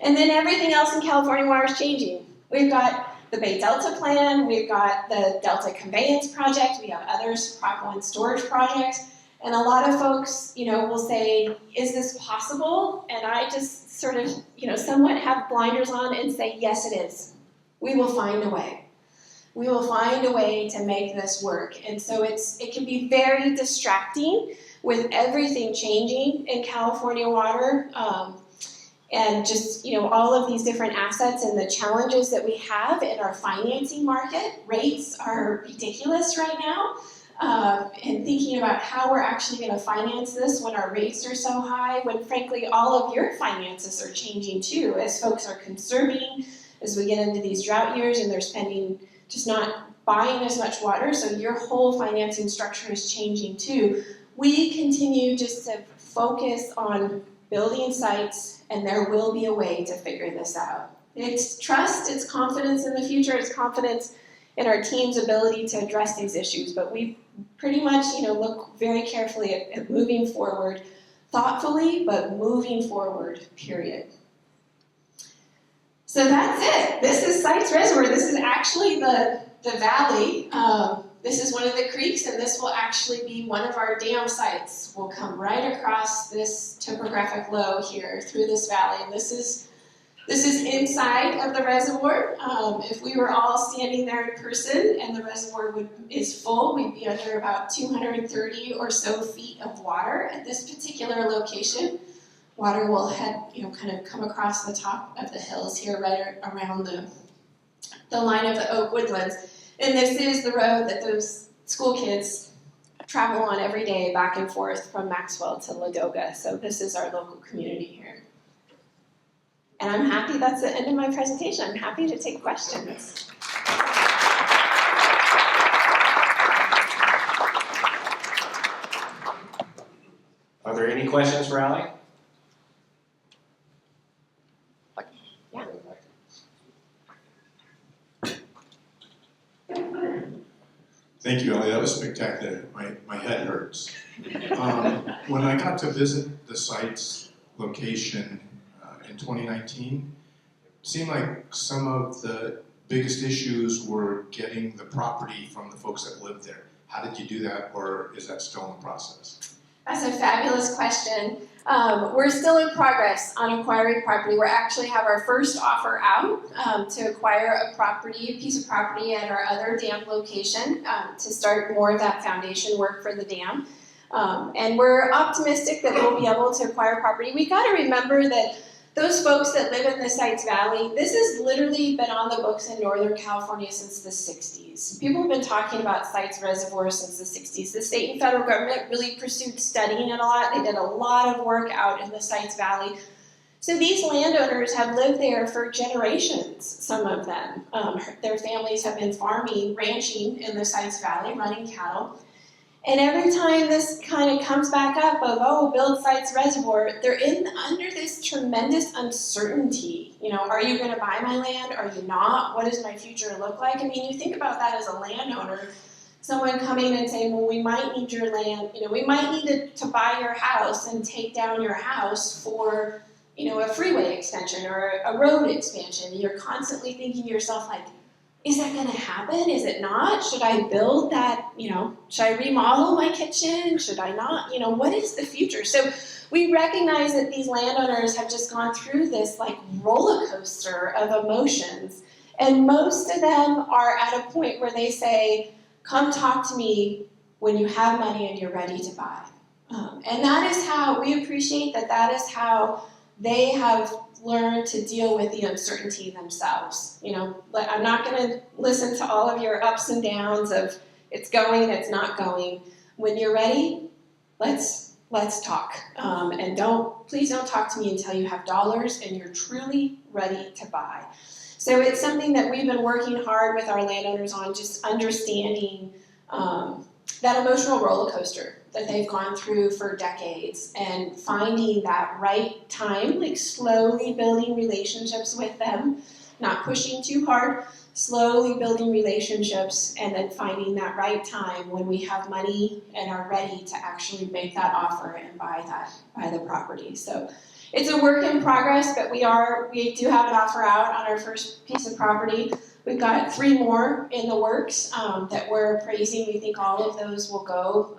And then everything else in California Water is changing. We've got the Bay Delta Plan, we've got the Delta Conveyance Project, we have others, Prop 1 storage projects, and a lot of folks, will say, is this possible? And I just sort of, somewhat have blinders on and say, yes, it is. We will find a way. We will find a way to make this work. And so it can be very distracting with everything changing in California Water, and just, all of these different assets and the challenges that we have in our financing market. Rates are ridiculous right now. And thinking about how we're actually going to finance this when our rates are so high, when frankly all of your finances are changing too, as folks are conserving, as we get into these drought years and they're spending, just not buying as much water, so your whole financing structure is changing too. We continue just to focus on building sites, and there will be a way to figure this out. It's trust, it's confidence in the future, it's confidence in our team's ability to address these issues, but we pretty much, look very carefully at moving forward, thoughtfully, but moving forward, period. So that's it. This is Sites Reservoir. This is actually the valley. This is one of the creeks, and this will actually be one of our dam sites. We'll come right across this topographic low here through this valley, and this is inside of the reservoir. If we were all standing there in person and the reservoir is full, we'd be under about 230 or so feet of water at this particular location. Water will kind of come across the top of the hills here, right around the line of the oak woodlands. And this is the road that those school kids travel on every day back and forth from Maxwell to Ladoga. So this is our local community here. And I'm happy that's the end of my presentation. I'm happy to take questions. Are there any questions for Allie? Yeah. Thank you, Ellie. That was spectacular. My head hurts. When I got to visit the site's location in 2019, it seemed like some of the biggest issues were getting the property from the folks that live there. How did you do that, or is that still in the process? That's a fabulous question. We're still in progress on acquiring property. We actually have our first offer out to acquire a piece of property at our other dam location to start more of that foundation work for the dam. And we're optimistic that we'll be able to acquire property. We got to remember that those folks that live in the Sites Valley, this has literally been on the books in Northern California since the 60s. People have been talking about Sites Reservoirs since the 60s. The state and federal government really pursued studying it a lot. They did a lot of work out in the Sites Valley. So these landowners have lived there for generations, some of them. Their families have been farming, ranching in the Sites Valley, running cattle. And every time this kind of comes back up of, build Sites Reservoir, they're under this tremendous uncertainty. Are you going to buy my land? Are you not? What does my future look like? I mean, you think about that as a landowner, someone coming and saying, well, we might need your land. We might need to buy your house and take down your house for, a freeway extension or a road expansion. You're constantly thinking to yourself, like, is that going to happen? Is it not? Should I build that? Should I remodel my kitchen? Should I not? What is the future? So we recognize that these landowners have just gone through this roller coaster of emotions. And most of them are at a point where they say, come talk to me when you have money and you're ready to buy. And that is how, we appreciate that that is how they have learned to deal with the uncertainty themselves. You know, but I'm not going to listen to all of your ups and downs of it's going, it's not going. When you're ready, let's talk. And please don't talk to me until you have dollars and you're truly ready to buy. So it's something that we've been working hard with our landowners on, just understanding that emotional roller coaster that they've gone through for decades and finding that right time, like slowly building relationships with them, not pushing too hard, slowly building relationships, and then finding that right time when we have money and are ready to actually make that offer and buy the property. So it's a work in progress, but we do have an offer out on our first piece of property. We've got 3 more in the works that we're appraising. We think all of those will go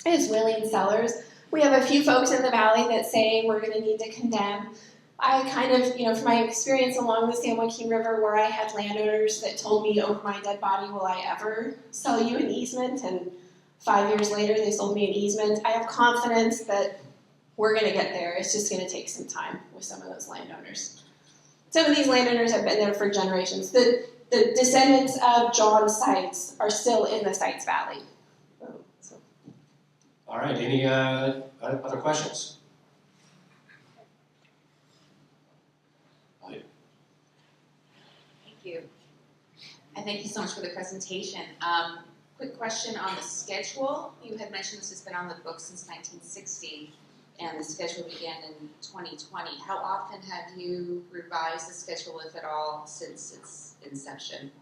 as willing sellers. We have a few folks in the valley that say we're going to need to condemn. I kind of, from my experience along the San Joaquin River where I had landowners that told me over my dead body, will I ever sell you an easement? And 5 years later, they sold me an easement. I have confidence that we're going to get there. It's just going to take some time with some of those landowners. Some of these landowners have been there for generations. The descendants of John's sites are still in the Sites Valley. So. All right, any other questions? Thank you. And thank you so much for the presentation. Quick question on the schedule. You had mentioned this has been on the books since 1960, and the schedule began in 2020. How often have you revised the schedule, if at all, since its inception?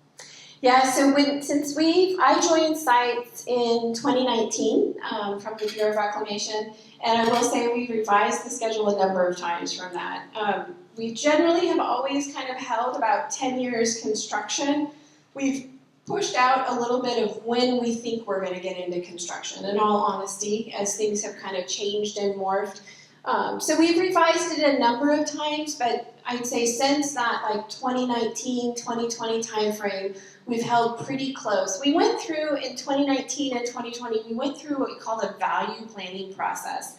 Yeah, so I joined sites in 2019 from the Bureau of Reclamation, and I will say we revised the schedule a number of times from that. We generally have always kind of held about 10 years construction. We've pushed out a little bit of when we think we're going to get into construction, in all honesty, as things have kind of changed and morphed. So we've revised it a number of times, but I'd say since that 2019, 2020 timeframe, we've held pretty close. We went through, in 2019 and 2020, we went through what we call the value planning process.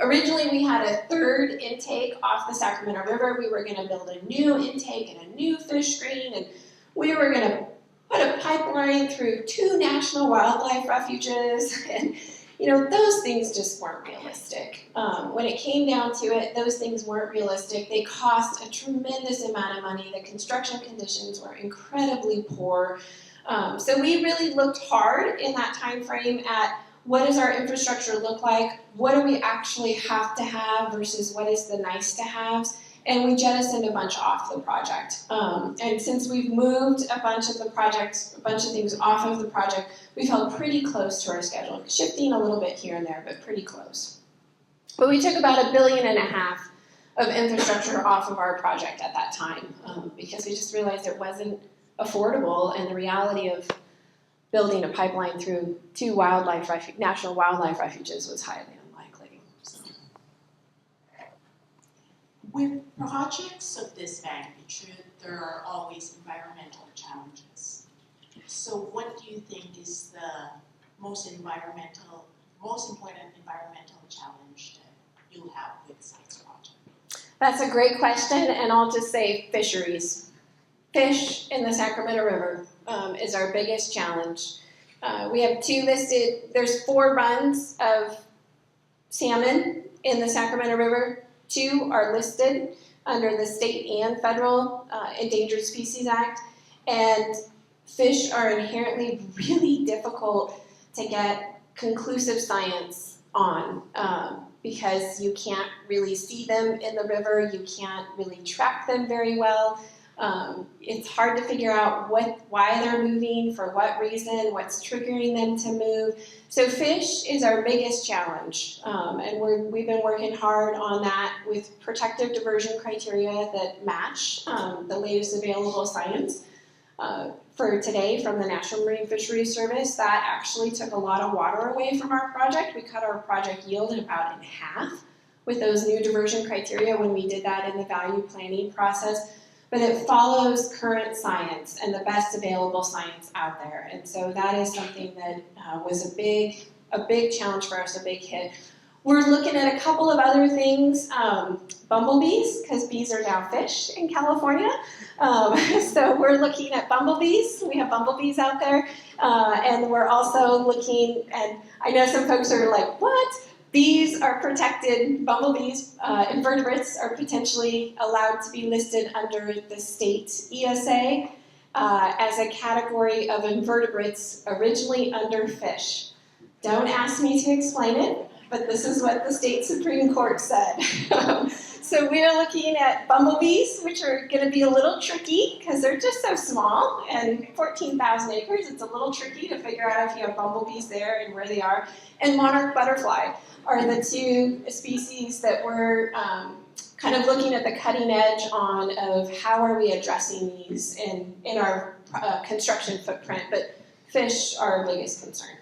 Originally, we had a 3rd intake off the Sacramento River. We were going to build a new intake and a new fish screen, and we were going to put a pipeline through 2 national wildlife refuges, and those things just weren't realistic. When it came down to it, those things weren't realistic. They cost a tremendous amount of money. The construction conditions were incredibly poor. So we really looked hard in that time frame at what does our infrastructure look like, what do we actually have to have versus what is the nice to haves, and we jettisoned a bunch off the project. And since we've moved a bunch of things off of the project, we've held pretty close to our schedule, shifting a little bit here and there, but pretty close. But we took about $1.5 billion of infrastructure off of our project at that time because we just realized it wasn't affordable, and the reality of building a pipeline through 2 national wildlife refuges was highly unlikely. So. With projects of this magnitude, there are always environmental challenges. So what do you think is the most important environmental challenge that you have with Sites Project? That's a great question, and I'll just say fisheries. Fish in the Sacramento River is our biggest challenge. We have 2 listed, there's 4 runs of salmon in the Sacramento River. 2 are listed under the state and federal Endangered Species Act, and fish are inherently really difficult to get conclusive science on because you can't really see them in the river, you can't really track them very well. It's hard to figure out why they're moving, for what reason, what's triggering them to move. So fish is our biggest challenge, and we've been working hard on that with protective diversion criteria that match the latest available science. For today from the National Marine Fisheries Service, that actually took a lot of water away from our project. We cut our project yield about in half with those new diversion criteria when we did that in the value planning process. But it follows current science and the best available science out there. And so that is something that was a big a big challenge for us, a big hit. We're looking at a couple of other things, bumblebees, because bees are now fish in California. So we're looking at bumblebees. We have bumblebees out there. And we're also looking, and I know some folks are like, what? Bees are protected, bumblebees, invertebrates are potentially allowed to be listed under the state ESA as a category of invertebrates originally under fish. Don't ask me to explain it, but this is what the state Supreme Court said. So we're looking at bumblebees, which are going to be a little tricky because they're just so small, and 14,000 acres, it's a little tricky to figure out if you have bumblebees there and where they are. And monarch butterfly are the two species that we're kind of looking at the cutting edge on of how are we addressing these in our construction footprint, but fish are our biggest concern.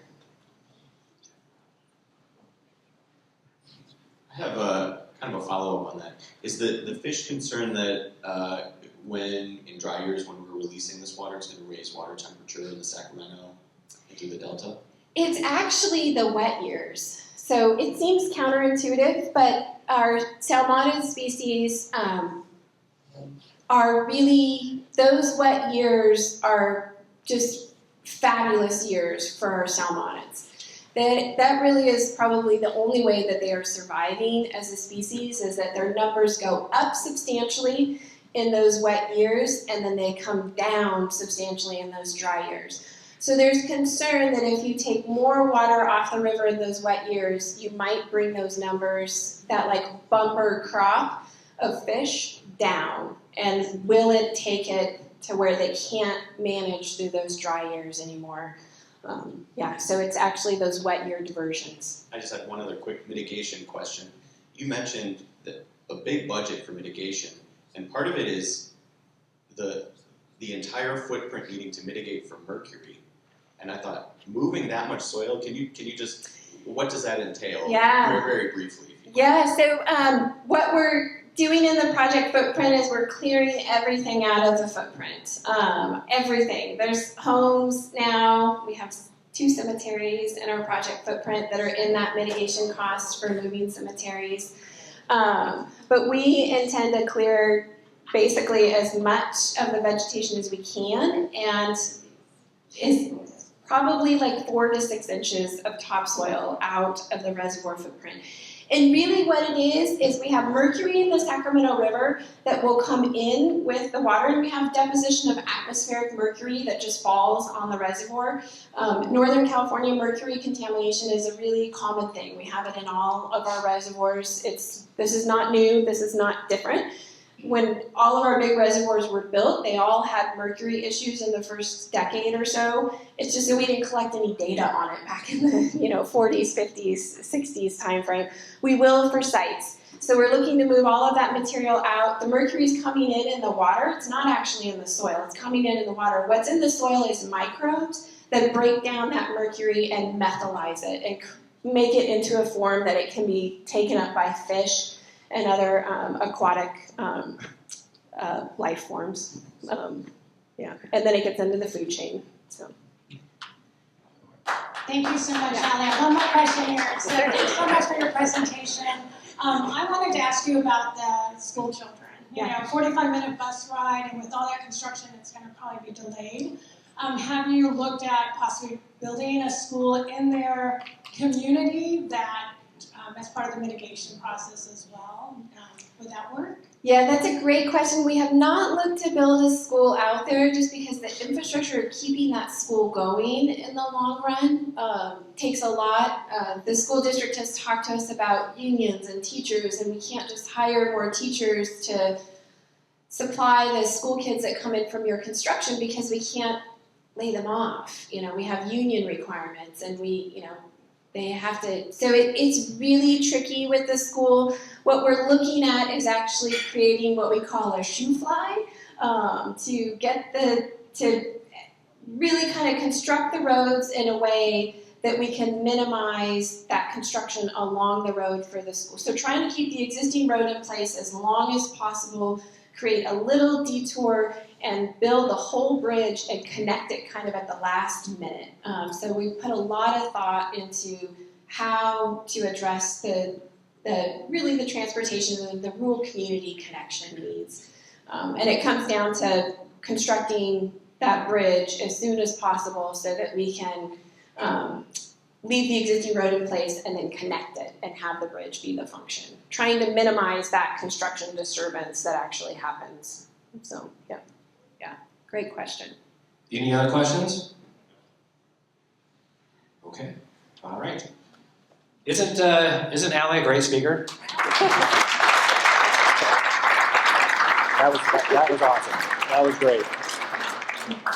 I have a kind of a follow-up on that. Is the fish concern that when in dry years when we're releasing this water, it's going to raise water temperature in the Sacramento and through the Delta? It's actually the wet years. So it seems counterintuitive, but our salmonid species are really, those wet years are just fabulous years for our salmonids. That really is probably the only way that they are surviving as a species, is that their numbers go up substantially in those wet years, and then they come down substantially in those dry years. So there's concern that if you take more water off the river in those wet years, you might bring those numbers, that like bumper crop of fish, down. And will it take it to where they can't manage through those dry years anymore? So it's actually those wet year diversions. I just had one other quick mitigation question. You mentioned that a big budget for mitigation, and part of it is the entire footprint needing to mitigate for mercury. And I thought, moving that much soil, can you just, what does that entail? Yeah. Very, very briefly. Yeah, so what we're doing in the project footprint is we're clearing everything out of the footprint. Everything. There's homes now. We have 2 cemeteries in our project footprint that are in that mitigation cost for moving cemeteries. But we intend to clear basically as much of the vegetation as we can, and is probably like 4 to 6 inches of topsoil out of the reservoir footprint. And really what it is we have mercury in the Sacramento River that will come in with the water, and we have deposition of atmospheric mercury that just falls on the reservoir. Northern California mercury contamination is a really common thing. We have it in all of our reservoirs. This is not new, this is not different. When all of our big reservoirs were built, they all had mercury issues in the first decade or so. It's just that we didn't collect any data on it back in the 40s, 50s, 60s timeframe. We will for sites. So we're looking to move all of that material out. The mercury is coming in the water. It's not actually in the soil. It's coming in the water. What's in the soil is microbes that break down that mercury and methylize it and make it into a form that it can be taken up by fish and other aquatic life forms. And then it gets into the food chain. So. Thank you so much, Ali. I have one more question here. So thanks so much for your presentation. I wanted to ask you about the school children. You know, 45-minute bus ride, and with all that construction, it's going to probably be delayed. Have you looked at possibly building a school in their community that, as part of the mitigation process as well? Would that work? Yeah, that's a great question. We have not looked to build a school out there just because the infrastructure of keeping that school going in the long run takes a lot. The school district has talked to us about unions and teachers, and we can't just hire more teachers to supply the school kids that come in from your construction because we can't lay them off. We have union requirements, and they have to, so it's really tricky with the school. What we're looking at is actually creating what we call a shoe fly to really kind of construct the roads in a way that we can minimize that construction along the road for the school. So trying to keep the existing road in place as long as possible create a little detour and build the whole bridge and connect it kind of at the last minute. So we put a lot of thought into how to address the transportation and the rural community connection needs. And it comes down to constructing that bridge as soon as possible so that we can leave the existing road in place and then connect it and have the bridge be the function. Trying to minimize that construction disturbance that actually happens. So, yeah, great question. Any other questions? Okay, all right. Isn't Allie a great speaker? That was awesome. That was great.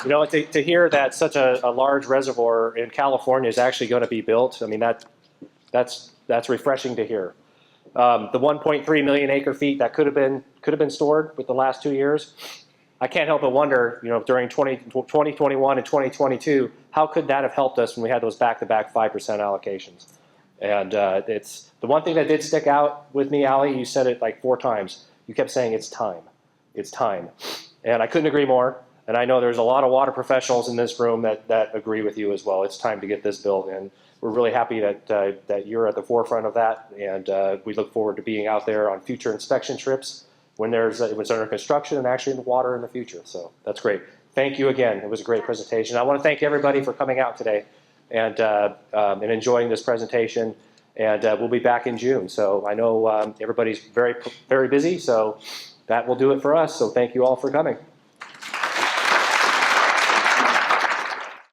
You know, to hear that such a large reservoir in California is actually going to be built, I mean, that's refreshing to hear. The 1.3 million acre feet that could have been stored with the last 2 years, I can't help but wonder, you know, during 2021 and 2022, how could that have helped us when we had those back-to-back 5% allocations? And it's the one thing that did stick out with me, Allie. You said it like 4 times. You kept saying it's time. It's time. And I couldn't agree more. And I know there's a lot of water professionals in this room that agree with you as well. It's time to get this built. And we're really happy that you're at the forefront of that. And we look forward to being out there on future inspection trips when it's under construction and actually in the water in the future. So that's great. Thank you again. It was a great presentation. I want to thank everybody for coming out today and enjoying this presentation. And we'll be back in June. So I know everybody's very, very busy. So that will do it for us. So thank you all for coming.